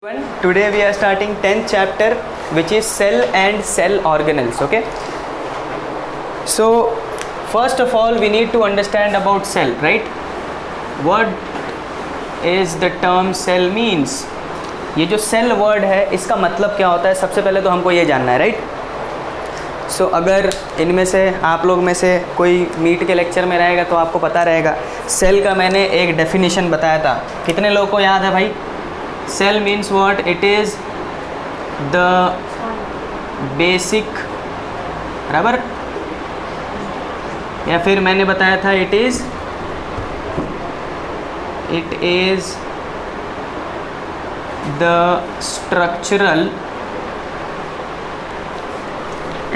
Today we are starting 10th chapter, which is cell and cell organelles. Okay, so first of all we need to understand about cell, right? What is the term cell means? ये जो cell word है इसका मतलब क्या होता है, सबसे पहले तो हमको ये जानना है, right? So अगर इनमें से आप लोग में से कोई मीट के लेक्चर में रहेगा तो आपको पता रहेगा सेल का मैंने एक डेफिनेशन बताया था। कितने लोगों को याद है भाई? Cell means what? It is the basic, बराबर, या फिर मैंने बताया था it is the structural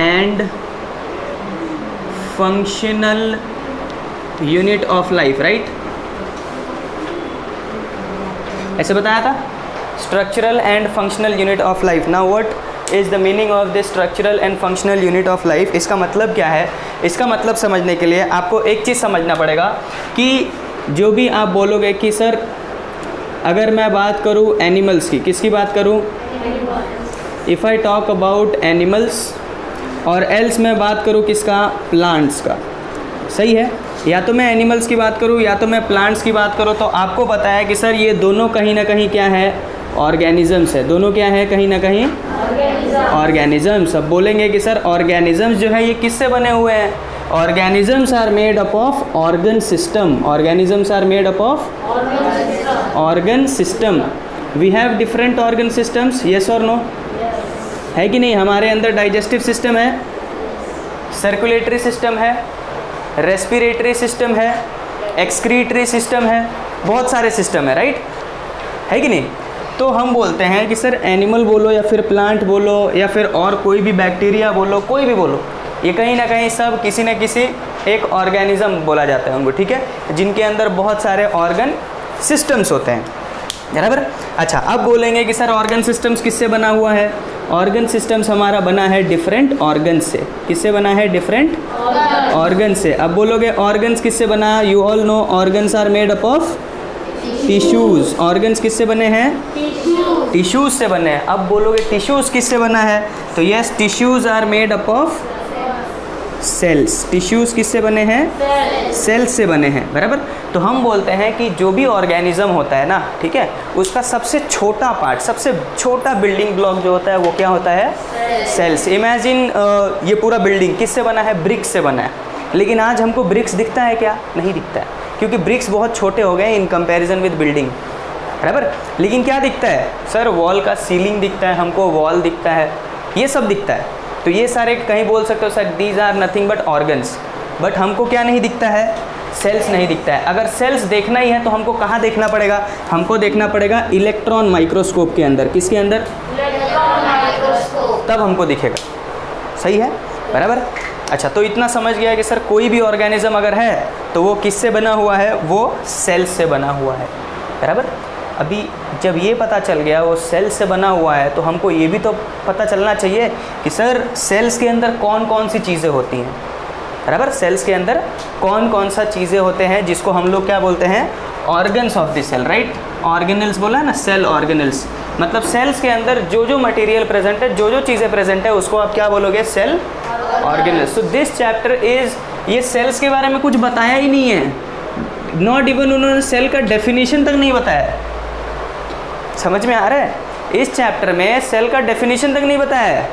and functional unit of life, right? ऐसे बताया था, structural and functional unit of life. Now what is the meaning of this structural and functional unit of life? इसका मतलब क्या है? इसका मतलब समझने के लिए आपको एक चीज़ समझना पड़ेगा कि जो भी आप बोलोगे कि सर अगर मैं बात करूँ एनिमल्स की, किसकी बात करूँ? If I talk about animals, और एल्स मैं बात करूँ किसका? प्लांट्स का, सही है? या तो मैं एनिमल्स की बात करूँ या तो मैं प्लांट्स की बात करूँ, तो आपको पता है कि सर ये दोनों कहीं ना कहीं क्या है? ऑर्गेनिजम्स है। दोनों क्या है? कहीं ना कहीं ऑर्गेनिजम्स। अब बोलेंगे कि सर ऑर्गेनिजम्स जो है ये किससे बने हुए हैं? Organisms are made up of organ system. Organisms are made up of organ system. We have different organ systems, yes और नो? है कि नहीं? हमारे अंदर डाइजेस्टिव सिस्टम है, सर्कुलेटरी सिस्टम है, रेस्पिरेटरी सिस्टम है, एक्सक्रीटरी सिस्टम है, बहुत सारे सिस्टम है, राइट? है कि नहीं? तो हम बोलते हैं कि सर एनिमल बोलो या फिर प्लांट बोलो या फिर और कोई भी बैक्टीरिया बोलो, कोई भी बोलो, ये कहीं ना कहीं सब किसी न किसी एक ऑर्गेनिज्म बोला जाता है उनको, ठीक है? जिनके अंदर बहुत सारे ऑर्गन सिस्टम्स होते हैं, बराबर? अच्छा, अब बोलेंगे कि सर ऑर्गन सिस्टम्स किससे बना हुआ है? ऑर्गन सिस्टम्स हमारा बना है डिफरेंट ऑर्गन से। किससे बना है? डिफरेंट ऑर्गन से। अब बोलोगे ऑर्गन्स किससे बना? You all know organs are made up of tissues. Organs किससे बने हैं? टिश्यूज़ से बने हैं। अब बोलोगे टिश्यूज़ किससे बना है? तो yes, tissues are made up of cells. Tissues किससे बने हैं? सेल्स से बने हैं, बराबर? तो हम बोलते हैं कि जो भी ऑर्गेनिज्म होता है ना, ठीक है, उसका सबसे छोटा पार्ट, सबसे छोटा बिल्डिंग ब्लॉक जो होता है वो क्या होता है? सेल्स। इमेजिन ये पूरा बिल्डिंग किससे बना है? ब्रिक्स से बना है। लेकिन आज हमको ब्रिक्स दिखता है क्या? नहीं दिखता है, क्योंकि ब्रिक्स बहुत छोटे हो गए इन कंपैरिजन विद बिल्डिंग, बराबर? लेकिन क्या दिखता है? सर वॉल का सीलिंग दिखता है हमको, वॉल दिखता है, ये सब दिखता है। तो ये सारे कहीं बोल सकते हो sir these are nothing but organs, but हमको क्या नहीं दिखता है? सेल्स नहीं दिखता है। अगर सेल्स देखना ही है तो हमको कहाँ देखना पड़ेगा? हमको देखना पड़ेगा इलेक्ट्रॉन माइक्रोस्कोप के अंदर। किसके अंदर? Electron microscope. तब हमको दिखेगा, सही है, बराबर? अच्छा, तो इतना समझ गया कि सर कोई भी ऑर्गेनिज्म अगर है तो वो किससे बना हुआ है? वो सेल्स से बना हुआ है, बराबर? अभी जब ये पता चल गया वो सेल से बना हुआ है तो हमको ये भी तो पता चलना चाहिए कि सर सेल्स के अंदर कौन कौन सी चीज़ें होती हैं, बराबर? सेल्स के अंदर कौन कौन सा चीज़ें होते हैं जिसको हम लोग क्या बोलते हैं? Organs of the cell, right? Organelles बोला है ना, सेल ऑर्गेनल्स। मतलब सेल्स के अंदर जो जो मटेरियल प्रेजेंट है, जो जो चीज़ें प्रेजेंट है, उसको आप क्या बोलोगे? Cell organelles. So this chapter is, ये सेल्स के बारे में कुछ बताया ही नहीं है, नॉट इवन उन्होंने सेल का डेफिनेशन तक नहीं बताया। समझ में आ रहा है? इस चैप्टर में सेल का डेफिनेशन तक नहीं बताया है,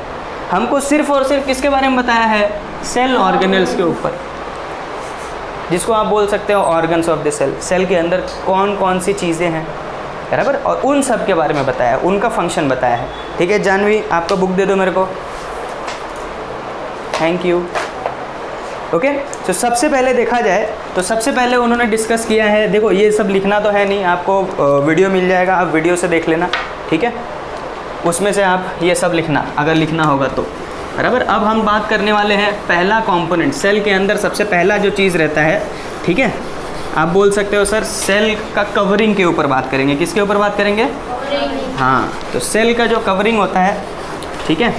हमको सिर्फ और सिर्फ किसके बारे में बताया है? सेल ऑर्गेनल्स के ऊपर, जिसको आप बोल सकते हो organs of the cell. Cell के अंदर कौन कौन सी चीज़ें हैं, बराबर? और उन सब के बारे में बताया है, उनका फंक्शन बताया है, ठीक है? जानवी, आपका बुक दे दो मेरे को, थैंक यू। ओके, तो सबसे पहले देखा जाए तो सबसे पहले उन्होंने डिस्कस किया है, देखो ये सब लिखना तो है नहीं, आपको वीडियो मिल जाएगा, आप वीडियो से देख लेना, ठीक है? उसमें से आप ये सब लिखना अगर लिखना होगा तो, बराबर? अब हम बात करने वाले हैं पहला कंपोनेंट। सेल के अंदर सबसे पहला जो चीज़ रहता है, ठीक है, आप बोल सकते हो सर सेल का कवरिंग के ऊपर बात करेंगे। किसके ऊपर बात करेंगे? हाँ, तो सेल का जो कवरिंग होता है, ठीक है,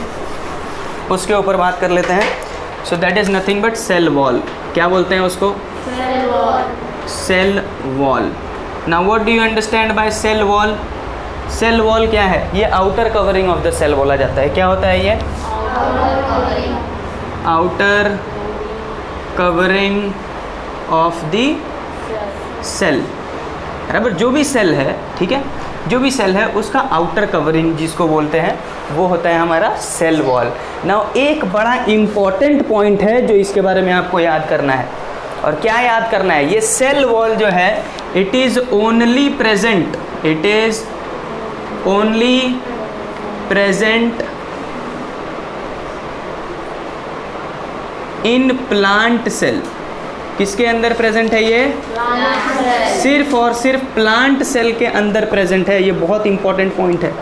उसके ऊपर बात कर लेते हैं। So that is nothing but cell wall. क्या बोलते हैं उसको? Cell wall. Cell wall. Now what do you understand by cell wall? Cell wall क्या है? ये outer covering of the cell बोला जाता है। क्या होता है ये? Outer covering of the cell. बराबर, जो भी सेल है, ठीक है, जो भी सेल है उसका आउटर कवरिंग जिसको बोलते हैं वो होता है हमारा सेल वॉल। नाउ एक बड़ा इम्पॉर्टेंट पॉइंट है जो इसके बारे में आपको याद करना है। और क्या याद करना है? ये सेल वॉल जो है it is only present, it is only present in plant cell. किसके अंदर प्रेजेंट है ये? सिर्फ और सिर्फ प्लांट सेल के अंदर प्रेजेंट है। ये बहुत इंपॉर्टेंट पॉइंट है।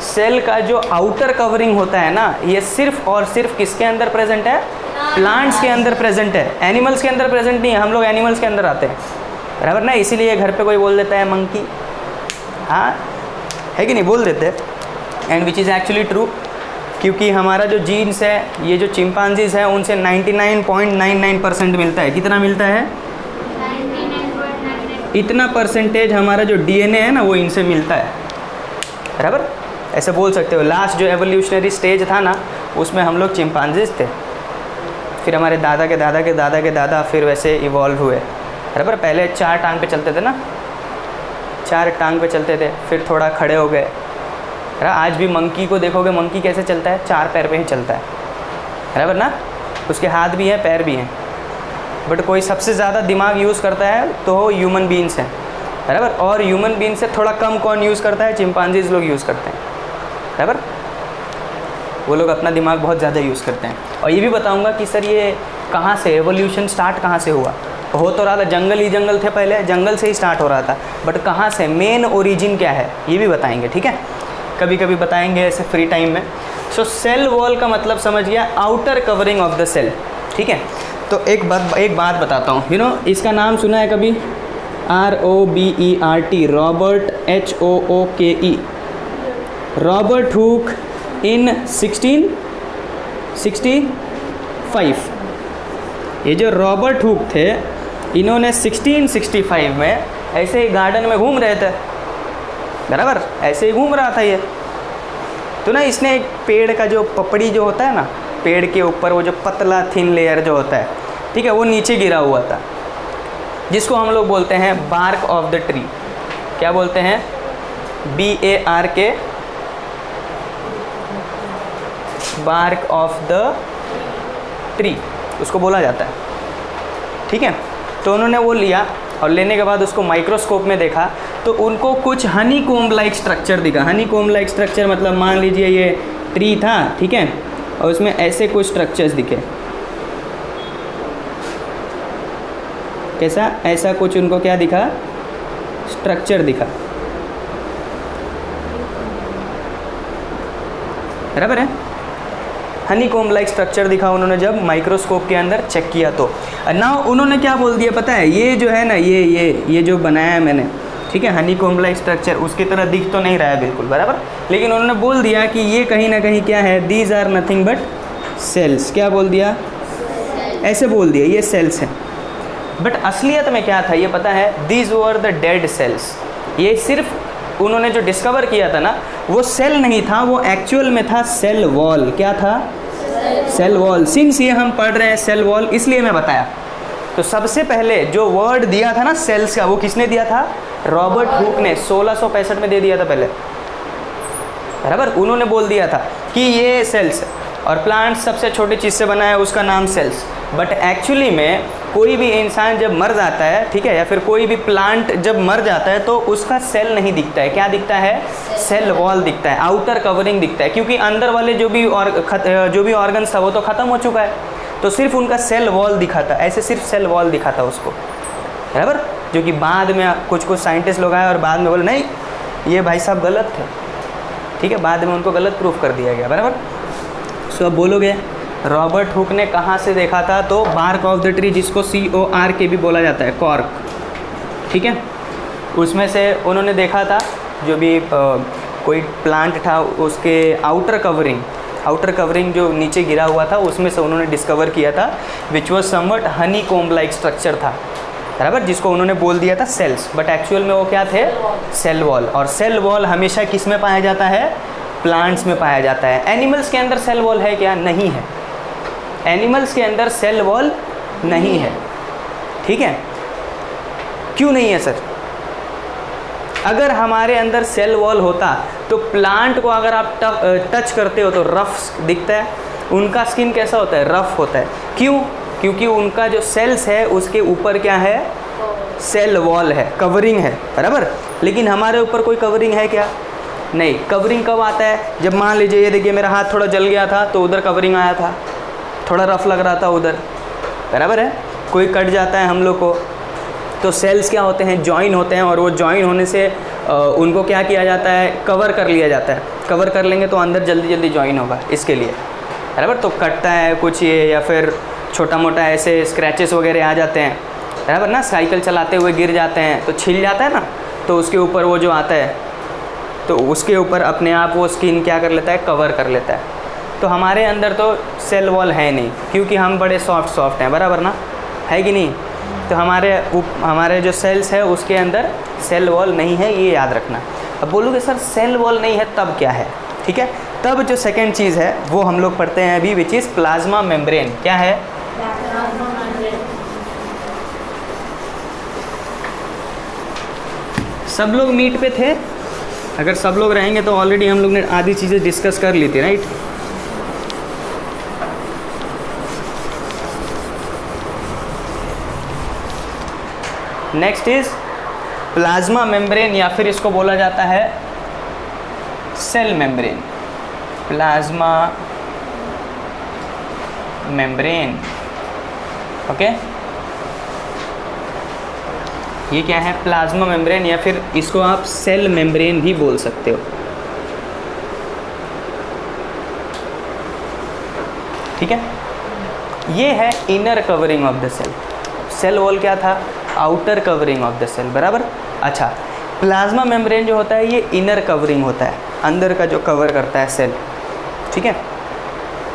सेल का जो आउटर कवरिंग होता है ना, ये सिर्फ और सिर्फ किसके अंदर प्रेजेंट है? प्लांट्स के अंदर प्रेजेंट है। एनिमल्स के अंदर प्रेजेंट नहीं है। हम लोग एनिमल्स के अंदर आते हैं, बराबर ना। इसीलिए घर पे कोई बोल देता है मंकी, हाँ है कि नहीं, बोल देते हैं, and which is actually true, क्योंकि हमारा जो जीन्स है, ये जो चिंपांजीज है उनसे 99.99% मिलता है। कितना मिलता है? 99.99। इतना परसेंटेज हमारा जो डीएनए है ना वो इनसे मिलता है, बराबर। ऐसे बोल सकते हो। लास्ट जो एवोल्यूशनरी स्टेज था ना उसमें हम लोग चिंपांजीज थे, फिर हमारे दादा के दादा के दादा के दादा फिर वैसे इवॉल्व हुए, बराबर। पहले 4 टांग पे चलते थे ना, 4 टांग पे चलते थे, फिर थोड़ा खड़े हो गए। आज भी मंकी को देखोगे, मंकी कैसे चलता है? 4 पैर पे ही चलता है, बराबर ना। उसके हाथ भी हैं, पैर भी हैं, बट कोई सबसे ज़्यादा दिमाग यूज़ करता है तो ह्यूमन बींग्स हैं, बराबर। और ह्यूमन बींग से थोड़ा कम कौन यूज़ करता है? चिंपांजीज लोग यूज़ करते हैं, बराबर। वो लोग अपना दिमाग बहुत ज़्यादा यूज़ करते हैं। और ये भी बताऊँगा कि सर ये कहाँ से एवोल्यूशन स्टार्ट कहाँ से हुआ? हो तो रहा था, जंगल ही जंगल थे पहले, जंगल से ही स्टार्ट हो रहा था, बट कहाँ से, मेन ओरिजिन क्या है, ये भी बताएंगे, ठीक है। कभी कभी बताएंगे ऐसे फ्री टाइम में। सो सेल वॉल का मतलब समझ गया, outer covering of the cell, ठीक है। तो एक बात बताता हूँ, इसका नाम सुना है कभी? ROBERT, Robert, HOOKE, Robert Hooke in 1665। ये जो रॉबर्ट हुक थे, इन्होंने 1665 में ऐसे ही गार्डन में घूम रहे थे, बराबर, ऐसे ही घूम रहा था ये। तो ना इसने एक पेड़ का जो पपड़ी जो होता है ना, पेड़ के ऊपर वो जो पतला थिन लेयर जो होता है, ठीक है, वो नीचे गिरा हुआ था, जिसको हम लोग बोलते हैं बार्क ऑफ द ट्री। क्या बोलते हैं? BARK, bark of the tree उसको बोला जाता है, ठीक है। तो उन्होंने वो लिया और लेने के बाद उसको माइक्रोस्कोप में देखा तो उनको कुछ हनी कोम्ब लाइक स्ट्रक्चर दिखा। हनी कोम्ब लाइक स्ट्रक्चर मतलब मान लीजिए ये ट्री था, ठीक है, और उसमें ऐसे कुछ स्ट्रक्चर्स दिखे। कैसा? ऐसा कुछ उनको क्या दिखा? स्ट्रक्चर दिखा, बराबर है। हनी कोम्ब लाइक स्ट्रक्चर दिखा उन्होंने जब माइक्रोस्कोप के अंदर चेक किया तो। नाउ उन्होंने क्या बोल दिया पता है? ये जो है ना, ये जो बनाया है मैंने, ठीक है, हनी कोम्ब लाइक स्ट्रक्चर, उसकी तरह दिख तो नहीं रहा है बिल्कुल, बराबर, लेकिन उन्होंने बोल दिया कि ये कहीं ना कहीं क्या है? These are nothing but cells. क्या बोल दिया? ऐसे बोल दिया, ये सेल्स हैं। बट असलियत में क्या था ये पता है? These were the dead cells. ये सिर्फ उन्होंने जो डिस्कवर किया था ना वो सेल नहीं था, वो एक्चुअल में था सेल वॉल। क्या था? Cell wall. सिंस ये हम पढ़ रहे हैं सेल वॉल, इसलिए मैं बताया। तो सबसे पहले जो वर्ड दिया था ना सेल्स का, वो किसने दिया था? रॉबर्ट हुक ने 1665 में दे दिया था पहले, बराबर। उन्होंने बोल दिया था कि ये सेल्स, और प्लांट सबसे छोटी चीज़ से बना है, उसका नाम सेल्स। बट एक्चुअली में कोई भी इंसान जब मर जाता है, ठीक है, या फिर कोई भी प्लांट जब मर जाता है तो उसका सेल नहीं दिखता है। क्या दिखता है? सेल वॉल दिखता है, आउटर कवरिंग दिखता है, क्योंकि अंदर वाले जो भी ऑर्गन्स था वो तो ख़त्म हो चुका है, तो सिर्फ उनका सेल वॉल दिखा था। ऐसे सिर्फ सेल वॉल दिखा था उसको, बराबर। जो कि बाद में कुछ साइंटिस्ट लोग आए और बाद में बोले नहीं ये भाई साहब गलत थे, ठीक है, बाद में उनको गलत प्रूफ कर दिया गया, बराबर। सो अब बोलोगे रॉबर्ट हुक ने कहाँ से देखा था? तो बार्क ऑफ द ट्री, जिसको CORK भी बोला जाता है, कॉर्क, ठीक है, उसमें से उन्होंने देखा था। जो भी कोई प्लांट था उसके आउटर कवरिंग जो नीचे गिरा हुआ था उसमें से उन्होंने डिस्कवर किया था, which was somewhat Honey comb like structure था, बराबर, जिसको उन्होंने बोल दिया था सेल्स, बट एक्चुअल में वो क्या थे, सेल वॉल। और सेल वॉल हमेशा किस में पाया जाता है, प्लांट्स में पाया जाता है। एनिमल्स के अंदर सेल वॉल है क्या, नहीं है। एनिमल्स के अंदर सेल वॉल नहीं है, ठीक है। क्यों नहीं है सर? अगर हमारे अंदर सेल वॉल होता तो प्लांट को अगर आप टच करते हो तो रफ दिखता है, उनका स्किन कैसा होता है, रफ होता है। क्यों? क्योंकि उनका जो सेल्स है उसके ऊपर क्या है, सेल वॉल है, कवरिंग है, बराबर। लेकिन हमारे ऊपर कोई कवरिंग है क्या, नहीं। कवरिंग कब आता है, जब मान लीजिए ये देखिए मेरा हाथ थोड़ा जल गया था तो उधर कवरिंग आया था, थोड़ा रफ लग रहा था उधर, बराबर है। कोई कट जाता है हम लोग को तो सेल्स क्या होते हैं, जॉइन होते हैं, और वो जॉइन होने से उनको क्या किया जाता है, कवर कर लिया जाता है। कवर कर लेंगे तो अंदर जल्दी जल्दी जॉइन होगा, इसके लिए, बराबर। तो कटता है कुछ ये, या फिर छोटा मोटा ऐसे स्क्रैचेस वगैरह आ जाते हैं, बराबर ना। साइकिल चलाते हुए गिर जाते हैं तो छिल जाता है ना, तो उसके ऊपर वो जो आता है तो उसके ऊपर अपने आप वो स्किन क्या कर लेता है, कवर कर लेता है। तो हमारे अंदर तो सेल वॉल है नहीं, क्योंकि हम बड़े सॉफ्ट हैं, बराबर ना, है कि नहीं। तो हमारे जो सेल्स है उसके अंदर सेल वॉल नहीं है, ये याद रखना। अब बोलोगे सर सेल वॉल नहीं है तब क्या है, ठीक है। तब जो सेकंड चीज़ है वो हम लोग पढ़ते हैं अभी, विच इज़ प्लाज्मा मेम्ब्रेन। क्या है, सब लोग मीट पे थे? अगर सब लोग रहेंगे तो ऑलरेडी हम लोग ने आधी चीज़ें डिस्कस कर ली थी, right. Next is plasma membrane, या फिर इसको बोला जाता है cell membrane. Plasma membrane, okay. ये क्या है, प्लाज्मा मेम्ब्रेन, या फिर इसको आप सेल मेम्ब्रेन भी बोल सकते हो, ठीक है। ये है inner covering of the cell. Cell wall क्या था, outer covering of the cell, बराबर। अच्छा, प्लाज्मा मेम्ब्रेन जो होता है ये इनर कवरिंग होता है, अंदर का जो कवर करता है सेल, ठीक है।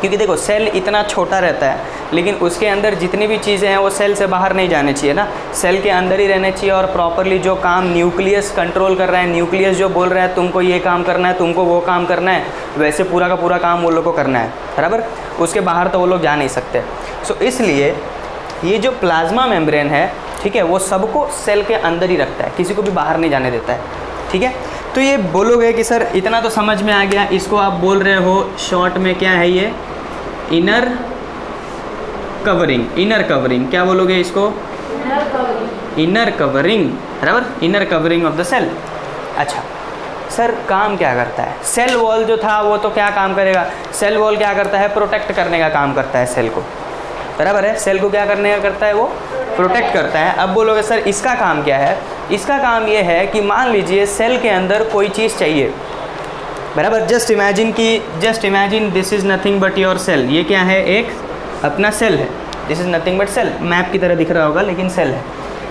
क्योंकि देखो सेल इतना छोटा रहता है, लेकिन उसके अंदर जितनी भी चीज़ें हैं वो सेल से बाहर नहीं जाने चाहिए ना, सेल के अंदर ही रहने चाहिए। और प्रॉपरली जो काम न्यूक्लियस कंट्रोल कर रहा है, न्यूक्लियस जो बोल रहा है तुमको ये काम करना है, तुमको वो काम करना है, वैसे पूरा का पूरा काम वो लोग को करना है, बराबर। उसके बाहर तो वो लोग जा नहीं सकते। सो इसलिए ये जो प्लाज्मा मेम्ब्रेन है, ठीक है, वो सबको सेल के अंदर ही रखता है, किसी को भी बाहर नहीं जाने देता है, ठीक है। तो ये बोलोगे कि सर इतना तो समझ में आ गया, इसको आप बोल रहे हो शॉर्ट में क्या है, ये इनर कवरिंग। इनर कवरिंग क्या बोलोगे इसको, इनर कवरिंग, बराबर, inner covering of the cell. अच्छा सर काम क्या करता है, सेल वॉल जो था वो तो क्या काम करेगा, सेल वॉल क्या करता है, प्रोटेक्ट करने का काम करता है सेल को, बराबर है। सेल को क्या करने का करता है, वो प्रोटेक्ट करता है। अब बोलोगे सर इसका काम क्या है, इसका काम ये है कि मान लीजिए सेल के अंदर कोई चीज़ चाहिए, बराबर। Just imagine this is nothing but your cell. ये क्या है, एक अपना सेल है, this is nothing but cell, map की तरह दिख रहा होगा लेकिन सेल है,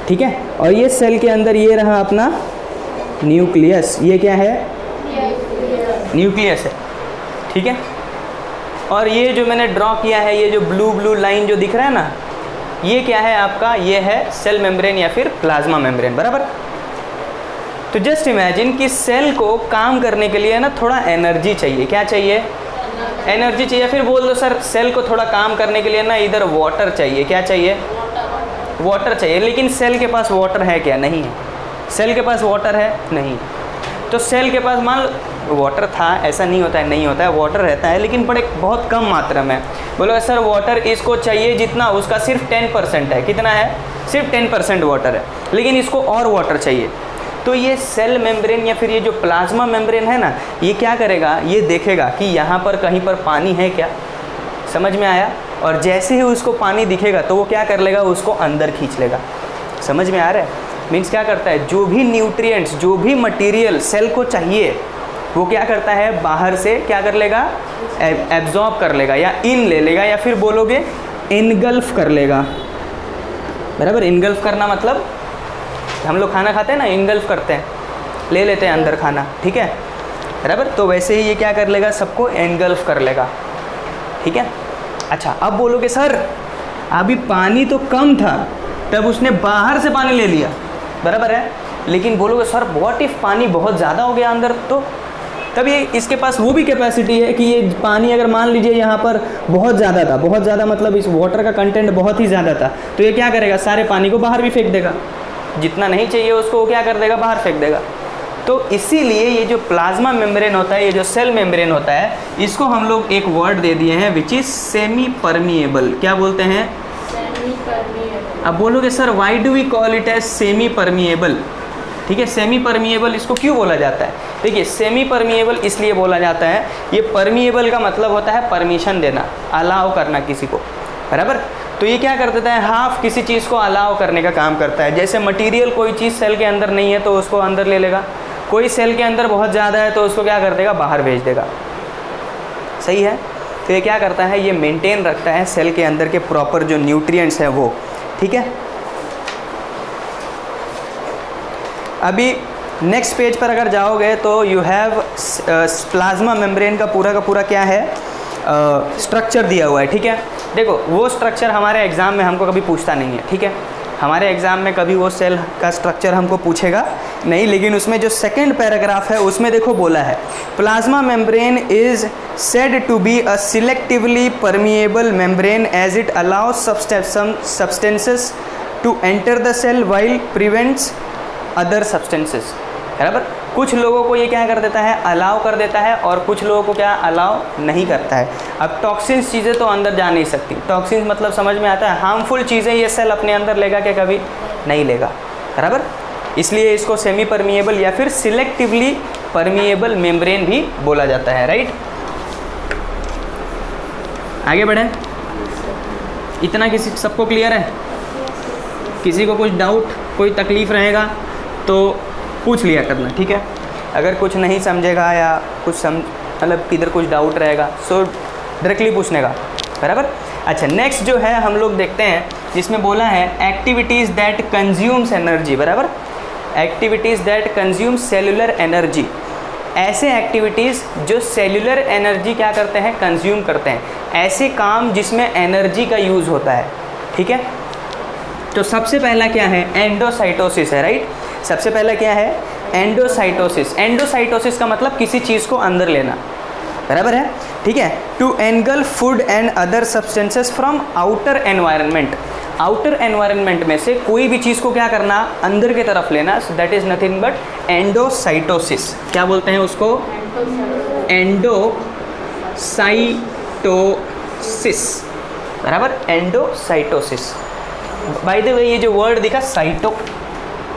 ठीक है। और ये सेल के अंदर ये रहा अपना न्यूक्लियस, ये क्या है, न्यूक्लियस है, ठीक है। और ये जो मैंने ड्रॉ किया है, ये जो ब्लू लाइन जो दिख रहा है ना, ये क्या है आपका, ये है सेल मेम्ब्रेन या फिर प्लाज्मा मेम्ब्रेन, बराबर। तो जस्ट इमेजिन कि सेल को काम करने के लिए ना थोड़ा एनर्जी चाहिए। क्या चाहिए, एनर्जी चाहिए। फिर बोल दो सर सेल को थोड़ा काम करने के लिए ना इधर वाटर चाहिए। क्या चाहिए, वाटर चाहिए। लेकिन सेल के पास वाटर है क्या, नहीं है। सेल के पास वाटर है, नहीं। तो सेल के पास मान लो वाटर था, ऐसा नहीं होता है, नहीं होता है, वाटर रहता है लेकिन बड़े बहुत कम मात्रा में। बोलो सर वाटर इसको चाहिए जितना, उसका सिर्फ 10% है। कितना है, सिर्फ 10% वाटर है, लेकिन इसको और वाटर चाहिए। तो ये सेल मेम्ब्रेन या फिर ये जो प्लाज्मा मेम्ब्रेन है ना, ये क्या करेगा, ये देखेगा कि यहाँ पर कहीं पर पानी है क्या, समझ में आया। और जैसे ही उसको पानी दिखेगा तो वो क्या कर लेगा, उसको अंदर खींच लेगा। समझ में आ रहा है, मीन्स क्या करता है, जो भी न्यूट्रिएंट्स, जो भी मटेरियल सेल को चाहिए वो क्या करता है, बाहर से क्या कर लेगा, एब्जॉर्ब कर लेगा या इन ले लेगा, या फिर बोलोगे इनगल्फ कर लेगा, बराबर। इनगल्फ करना मतलब हम लोग खाना खाते हैं ना, इनगल्फ करते हैं, ले लेते हैं अंदर खाना, ठीक है, बराबर। तो वैसे ही ये क्या कर लेगा, सबको इनगल्फ कर लेगा, ठीक है। अच्छा अब बोलोगे सर अभी पानी तो कम था, तब उसने बाहर से पानी ले लिया, बराबर है। लेकिन बोलोगे सर व्हाट इफ पानी बहुत ज़्यादा हो गया अंदर, तो तब ये इसके पास वो भी कैपेसिटी है कि ये पानी अगर मान लीजिए यहाँ पर बहुत ज़्यादा था, बहुत ज़्यादा मतलब इस वाटर का कंटेंट बहुत ही ज़्यादा था, तो ये क्या करेगा, सारे पानी को बाहर भी फेंक देगा, जितना नहीं चाहिए उसको वो क्या कर देगा, बाहर फेंक देगा। तो इसीलिए ये जो प्लाज्मा मेम्ब्रेन होता है, ये जो सेल मेम्ब्रेन होता है, इसको हम लोग एक वर्ड दे दिए हैं विच इज़ सेमी परमिएबल। क्या बोलते हैं, सेमी परमिएबल। अब बोलोगे sir why do we call it as semi permeable, ठीक है। सेमी परमिएबल इसको क्यों बोला जाता है, देखिए सेमी परमिएबल इसलिए बोला जाता है, ये परमिएबल का मतलब होता है परमिशन देना, अलाउ करना किसी को, बराबर। तो ये क्या कर देता है, हाफ किसी चीज़ को अलाउ करने का काम करता है। जैसे मटेरियल कोई चीज़ सेल के अंदर नहीं है तो उसको अंदर ले लेगा, कोई सेल के अंदर बहुत ज़्यादा है तो उसको क्या कर देगा, बाहर भेज देगा, सही है। तो ये क्या करता है, ये मेंटेन रखता है सेल के अंदर के प्रॉपर जो न्यूट्रिएंट्स हैं वो, ठीक है। अभी नेक्स्ट पेज पर अगर जाओगे तो यू हैव प्लाज्मा मेम्ब्रेन का पूरा क्या है, स्ट्रक्चर दिया हुआ है, ठीक है। देखो वो स्ट्रक्चर हमारे एग्ज़ाम में हमको कभी पूछता नहीं है, ठीक है। हमारे एग्ज़ाम में कभी वो सेल का स्ट्रक्चर हमको पूछेगा नहीं, लेकिन उसमें जो सेकंड पैराग्राफ है उसमें देखो बोला है, plasma membrane is said to be a selectively permeable membrane as it allows some substances to enter the cell while prevents other substances, बराबर। कुछ लोगों को ये क्या कर देता है, अलाउ कर देता है, और कुछ लोगों को क्या अलाउ नहीं करता है। अब टॉक्सिन्स चीज़ें तो अंदर जा नहीं सकती, टॉक्सिन्स मतलब समझ में आता है, हार्मफुल चीज़ें ये सेल अपने अंदर लेगा क्या, कभी नहीं लेगा, बराबर। इसलिए इसको सेमी परमिएबल या फिर सिलेक्टिवली परमिएबल मेम्ब्रेन भी बोला जाता है, राइट। आगे बढ़ें, इतना किसी सबको क्लियर है, किसी को कुछ डाउट कोई तकलीफ़ रहेगा तो पूछ लिया करना, ठीक है। अगर कुछ नहीं समझेगा या कुछ मतलब किधर कुछ डाउट रहेगा सो डायरेक्टली पूछने का, बराबर। अच्छा नेक्स्ट जो है हम लोग देखते हैं, जिसमें बोला है एक्टिविटीज़ दैट कंज्यूम्स एनर्जी, बराबर। Activities that consume cellular energy, ऐसे एक्टिविटीज़ जो सेलुलर एनर्जी क्या करते हैं, कंज्यूम करते हैं, ऐसे काम जिसमें एनर्जी का यूज़ होता है, ठीक है। तो सबसे पहला क्या है, एंडोसाइटोसिस है, राइट। सबसे पहला क्या है, एंडोसाइटोसिस। एंडोसाइटोसिस का मतलब किसी चीज़ को अंदर लेना, बराबर है, ठीक है। To engulf food and other substances from outer environment, outer environment में से कोई भी चीज़ को क्या करना, अंदर की तरफ लेना, सो that is nothing but endocytosis. क्या बोलते हैं उसको, एंडोसाइटोसिस, बराबर, एंडोसाइटोसिस। बाय द वे ये जो वर्ड दिखा साइटो,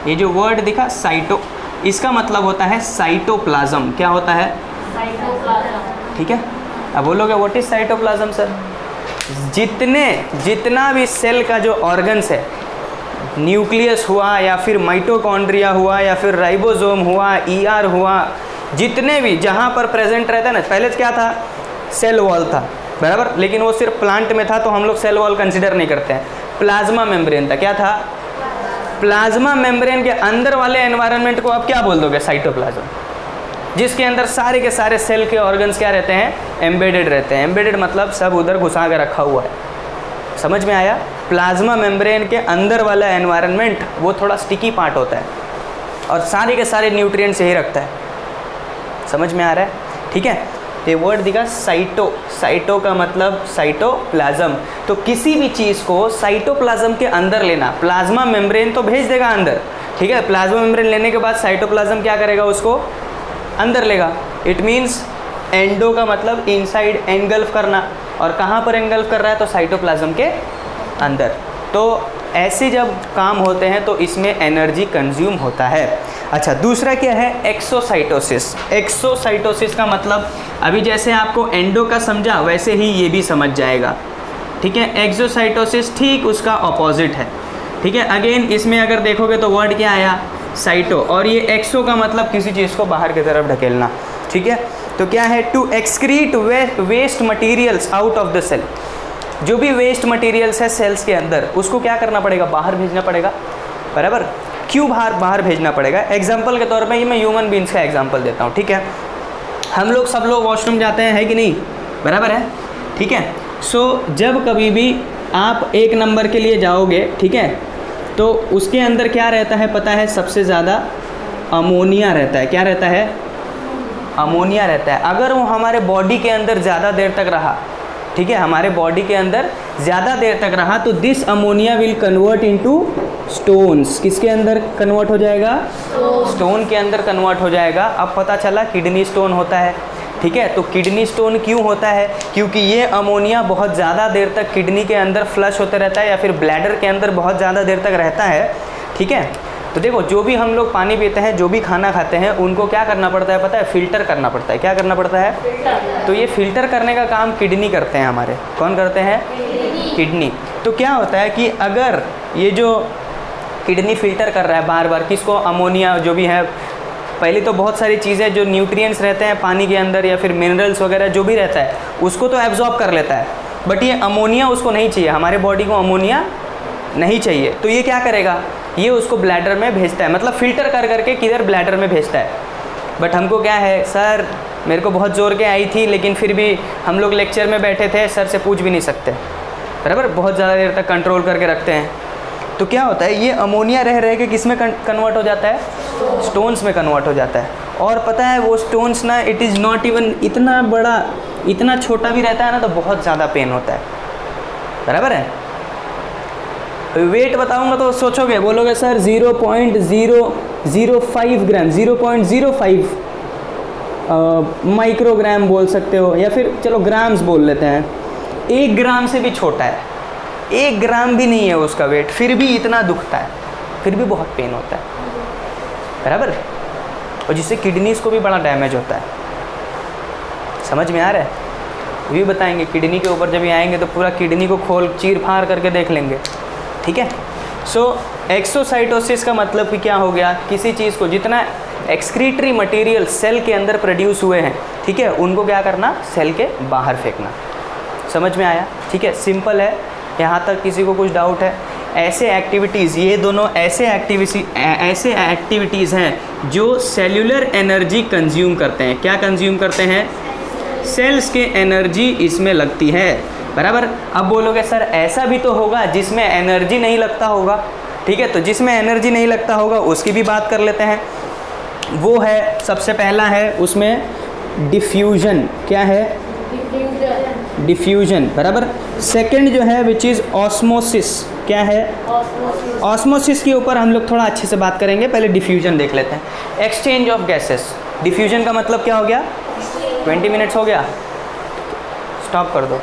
ये जो वर्ड दिखा साइटो, इसका मतलब होता है साइटोप्लाज्म। क्या होता है, साइटोप्लाज्म, ठीक है। अब बोलोगे व्हाट इज साइटोप्लाज्म सर, जितना भी सेल का जो ऑर्गन्स है, न्यूक्लियस हुआ या फिर माइटोकॉन्ड्रिया हुआ या फिर राइबोसोम हुआ, ईआर हुआ, जितने भी जहाँ पर प्रेजेंट रहता है ना, पहले क्या था, सेल वॉल था, बराबर, लेकिन वो सिर्फ प्लांट में था तो हम लोग सेल वॉल कंसिडर नहीं करते हैं। प्लाज्मा मेम्ब्रेन था, क्या था, प्लाज्मा मेम्ब्रेन के अंदर वाले एनवायरनमेंट को आप क्या बोल दोगे, साइटोप्लाज्म, जिसके अंदर सारे के सारे सेल के ऑर्गन्स क्या रहते हैं, एम्बेडेड रहते हैं। एम्बेडेड मतलब सब उधर घुसा के रखा हुआ है, समझ में आया। प्लाज्मा मेम्ब्रेन के अंदर वाला एनवायरनमेंट वो थोड़ा स्टिकी पार्ट होता है और सारे के सारे न्यूट्रिएंट्स यही रखता है, समझ में आ रहा है, ठीक है। ये वर्ड दिखा साइटो, साइटो का मतलब साइटोप्लाज्म। तो किसी भी चीज़ को साइटोप्लाज्म के अंदर लेना, प्लाज्मा मेम्ब्रेन तो भेज देगा अंदर, ठीक है। प्लाज्मा मेम्ब्रेन लेने के बाद साइटोप्लाज्म क्या करेगा, उसको अंदर लेगा। इट मीन्स एंडो का मतलब इनसाइड, एंगल्फ करना, और कहाँ पर एंगल्फ कर रहा है, तो साइटोप्लाज्म के अंदर। तो ऐसे जब काम होते हैं तो इसमें एनर्जी कंज्यूम होता है। अच्छा दूसरा क्या है, एक्सोसाइटोसिस। एक्सोसाइटोसिस का मतलब अभी जैसे आपको एंडो का समझा वैसे ही ये भी समझ जाएगा, ठीक है। एक्सोसाइटोसिस ठीक उसका ऑपोजिट है, ठीक है। अगेन इसमें अगर देखोगे तो वर्ड क्या आया, साइटो, और ये एक्सो का मतलब किसी चीज़ को बाहर की तरफ ढकेलना, ठीक है। तो क्या है, to excrete waste materials out of the cell, जो भी वेस्ट मटेरियल्स है सेल्स के अंदर उसको क्या करना पड़ेगा, बाहर भेजना पड़ेगा, बराबर। क्यों बाहर भेजना पड़ेगा, एग्जाम्पल के तौर पे ये मैं ह्यूमन बींग्स का एग्जाम्पल देता हूँ, ठीक है। हम लोग सब लोग वॉशरूम जाते हैं, है कि नहीं, बराबर है, ठीक है। सो जब कभी भी आप 1 नंबर के लिए जाओगे, ठीक है, तो उसके अंदर क्या रहता है पता है? सबसे ज़्यादा अमोनिया रहता है। क्या रहता है? अमोनिया रहता है। अगर वो हमारे बॉडी के अंदर ज़्यादा देर तक रहा, ठीक है, हमारे बॉडी के अंदर ज़्यादा देर तक रहा, तो this ammonia will convert into stones. किसके अंदर कन्वर्ट हो जाएगा? स्टोन के अंदर कन्वर्ट हो जाएगा। अब पता चला किडनी स्टोन होता है, ठीक है। तो किडनी स्टोन क्यों होता है? क्योंकि ये अमोनिया बहुत ज़्यादा देर तक किडनी के अंदर फ्लश होते रहता है या फिर ब्लैडर के अंदर बहुत ज़्यादा देर तक रहता है, ठीक है। तो देखो, जो भी हम लोग पानी पीते हैं, जो भी खाना खाते हैं, उनको क्या करना पड़ता है पता है? फ़िल्टर करना पड़ता है। क्या करना पड़ता है? तो ये फ़िल्टर करने का काम किडनी करते हैं हमारे। कौन करते हैं? किडनी। तो क्या होता है कि अगर ये जो किडनी फ़िल्टर कर रहा है बार बार किसको? अमोनिया जो भी है, पहले तो बहुत सारी चीज़ें जो न्यूट्रिएंट्स रहते हैं पानी के अंदर या फिर मिनरल्स वगैरह जो भी रहता है, उसको तो एब्जॉर्ब कर लेता है, बट ये अमोनिया उसको नहीं चाहिए। हमारे बॉडी को अमोनिया नहीं चाहिए। तो ये क्या करेगा? ये उसको ब्लैडर में भेजता है, मतलब फ़िल्टर कर करके किधर? ब्लैडर में भेजता है। बट हमको क्या है, सर मेरे को बहुत ज़ोर के आई थी, लेकिन फिर भी हम लोग लेक्चर में बैठे थे, सर से पूछ भी नहीं सकते, बराबर, बहुत ज़्यादा देर तक कंट्रोल करके रखते हैं। तो क्या होता है, ये अमोनिया रह रह के किस में कन्वर्ट हो जाता है? स्टोन्स में कन्वर्ट हो जाता है। और पता है वो स्टोन्स ना, इट इज़ नॉट इवन इतना बड़ा, इतना छोटा भी रहता है ना, तो बहुत ज़्यादा पेन होता है, बराबर है। वेट बताऊंगा तो सोचोगे, बोलोगे सर 0.005 ग्राम, 0.05 माइक्रोग्राम बोल सकते हो, या फिर चलो ग्राम्स बोल लेते हैं। 1 ग्राम से भी छोटा है, 1 ग्राम भी नहीं है उसका वेट, फिर भी इतना दुखता है, फिर भी बहुत पेन होता है, बराबर। और जिससे किडनीज को भी बड़ा डैमेज होता है। समझ में आ रहा है? ये भी बताएंगे, किडनी के ऊपर जब ये आएंगे तो पूरा किडनी को खोल चीर फाड़ करके देख लेंगे, ठीक है। सो एक्सोसाइटोसिस का मतलब कि क्या हो गया? किसी चीज़ को जितना एक्सक्रीटरी मटेरियल सेल के अंदर प्रोड्यूस हुए हैं, ठीक है, उनको क्या करना? सेल के बाहर फेंकना। समझ में आया? ठीक है, सिंपल है। यहाँ तक किसी को कुछ डाउट है? ऐसे एक्टिविटीज़, ये दोनों ऐसे एक्टिविटीज़ हैं जो सेल्यूलर एनर्जी कंज्यूम करते हैं। क्या कंज्यूम करते हैं? सेल्स के एनर्जी इसमें लगती है, बराबर। अब बोलोगे सर ऐसा भी तो होगा जिसमें एनर्जी नहीं लगता होगा, ठीक है। तो जिसमें एनर्जी नहीं लगता होगा उसकी भी बात कर लेते हैं। वो है, सबसे पहला है उसमें डिफ्यूजन। क्या है? डिफ्यूजन, बराबर। सेकंड जो है विच इज़ ऑस्मोसिस। क्या है? ऑस्मोसिस के ऊपर हम लोग थोड़ा अच्छे से बात करेंगे, पहले डिफ्यूजन देख लेते हैं। Exchange of gases. डिफ्यूजन का मतलब क्या हो गया? 20 मिनट्स हो गया, स्टॉप कर दो।